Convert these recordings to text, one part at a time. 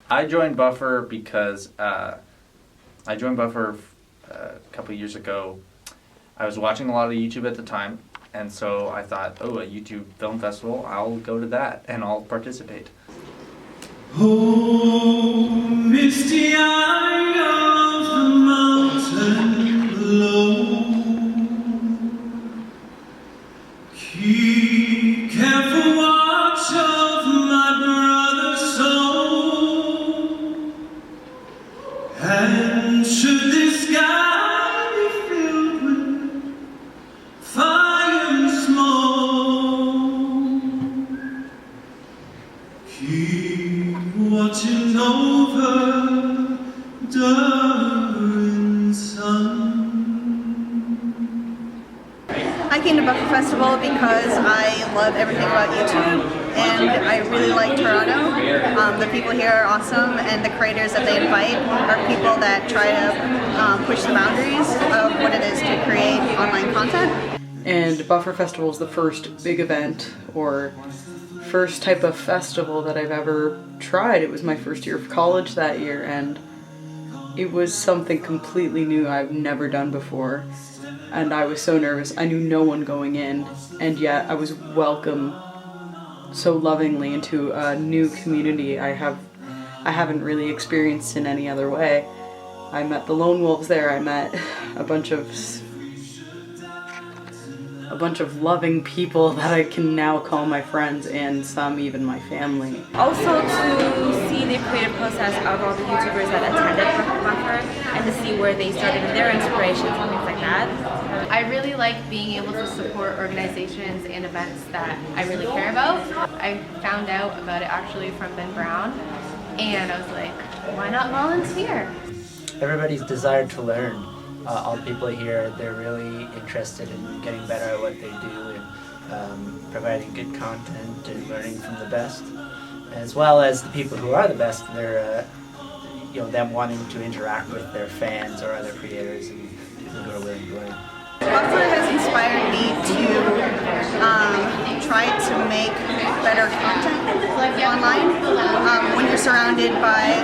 I joined Buffer because a couple of years ago. I was watching a lot of YouTube at the time, and so I thought, oh, a YouTube film festival, I'll go to that and I'll participate. Oh, misty eye of the mountain below, keep careful watch of my brother's soul, and should this sky be filled with fire and smoke, keep watching over during sun. I came to Buffer Festival because I love everything about YouTube, and I really like Toronto. The people here are awesome, and the creators that they invite are people that try to push the boundaries of what it is to create online content. And Buffer Festival is the first big event, or first type of festival that I've ever tried. It was my first year of college that year, and it was something completely new I've never done before. And I was so nervous. I knew no one going in, and yet I was welcomed so lovingly into a new community I haven't really experienced in any other way. I met the lone wolves there. I met a bunch of loving people that I can now call my friends, and some even my family. Also to see the creative process of all the YouTubers that attended Buffer and to see where they started their inspirations and things like that. I really like being able to support organizations and events that I really care about. I found out about it actually from Ben Brown, and I was like, why not volunteer? Everybody's desire to learn. All the people here, they're really interested in getting better at what they do and providing good content and learning from the best. As well as the people who are the best, they're them wanting to interact with their fans or other creators and people who are willing to learn. Buffer has inspired me to try to make better content online. When you're surrounded by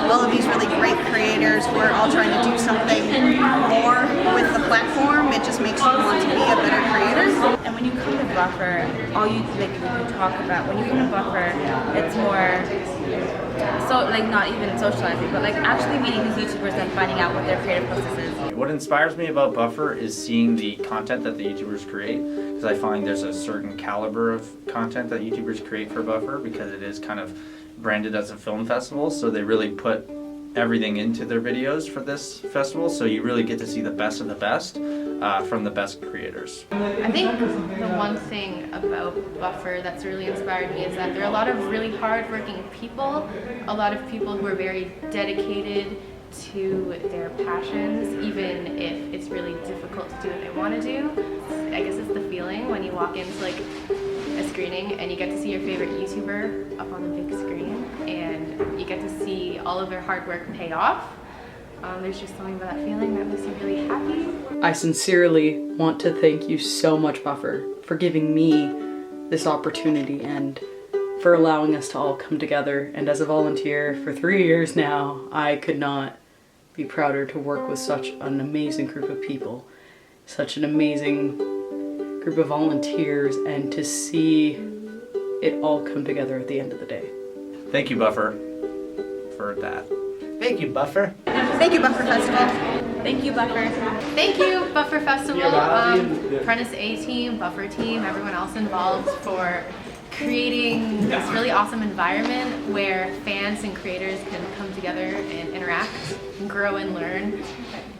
all of these really great creators who are all trying to do something more with the platform, it just makes you want to be a better creator. And when you come to Buffer, all you talk about, when you come to Buffer, it's more not even socializing, but actually meeting these YouTubers and finding out what their creative process is. What inspires me about Buffer is seeing the content that the YouTubers create, because I find there's a certain caliber of content that YouTubers create for Buffer, because it is kind of branded as a film festival, so they really put everything into their videos for this festival, so you really get to see the best of the best from the best creators. I think the one thing about Buffer that's really inspired me is that there are a lot of really hard-working people, a lot of people who are very dedicated to their passions, even if it's really difficult to do what they want to do. I guess it's the feeling when you walk into a screening and you get to see your favorite YouTuber up on the big screen and you get to see all of their hard work pay off. There's just something about that feeling that makes you really happy. I sincerely want to thank you so much, Buffer, for giving me this opportunity and for allowing us to all come together. And as a volunteer for 3 years now, I could not be prouder to work with such an amazing group of people, such an amazing group of volunteers, and to see it all come together at the end of the day. Thank you, Buffer, for that. Thank you, Buffer. Thank you, Buffer Festival. Thank you, Buffer. Thank you, Buffer Festival, Apprentice A team, Buffer team, everyone else involved for creating this really awesome environment where fans and creators can come together and interact, and grow and learn.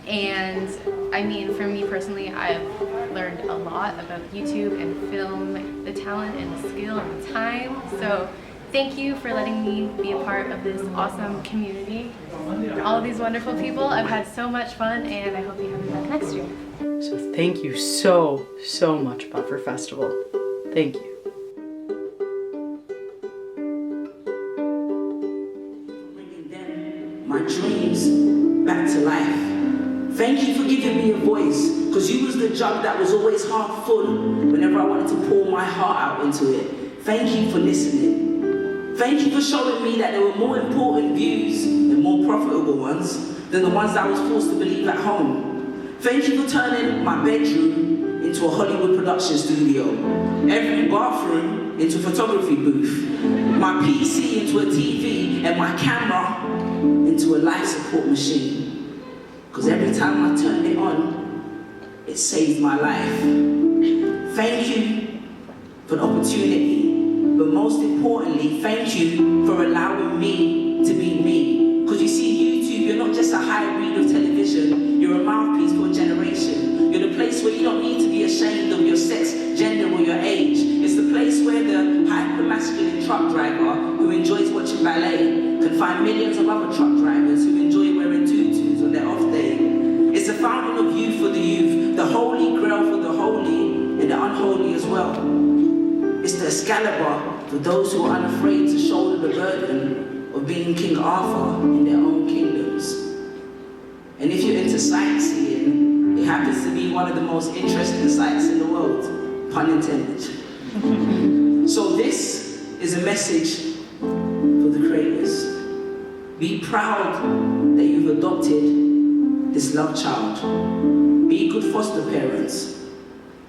And I mean, for me personally, I've learned a lot about YouTube and film, the talent and the skill and the time. So thank you for letting me be a part of this awesome community. All of these wonderful people, I've had so much fun, and I hope you have me back next year. So thank you so much, Buffer Festival. Thank you. My dreams back to life. Thank you for giving me a voice, because you was the jug that was always half full whenever I wanted to pour my heart out into it. Thank you for listening. Thank you for showing me that there were more important views and more profitable ones than the ones that I was forced to believe at home. Thank you for turning my bedroom into a Hollywood production studio, every bathroom into a photography booth, my PC into a TV, and my camera into a life support machine. Because every time I turned it on, it saved my life. Thank you for the opportunity, but most importantly, thank you for allowing me to be me. Because you see, YouTube, you're not just a hybrid of television, you're a mouthpiece for a generation. You're the place where you don't need to be ashamed of your sex, gender, or your age. It's the place where the hyper-masculine truck driver who enjoys watching ballet can find millions of other truck drivers who enjoy wearing tutus on their off day. It's a fountain of youth for the youth, the holy grail for the holy, and the unholy as well. It's the Excalibur for those who are unafraid to shoulder the burden of being King Arthur in their own kingdoms. And if you're into sightseeing, it happens to be one of the most interesting sights in the world, pun intended. So this is a message for the creators. Be proud that you've adopted this love child. Be good foster parents.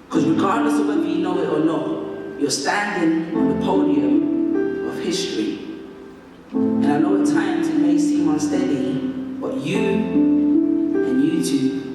Because regardless of whether you know it or not, you're standing on the podium of history. And I know at times it may seem unsteady, but you and you too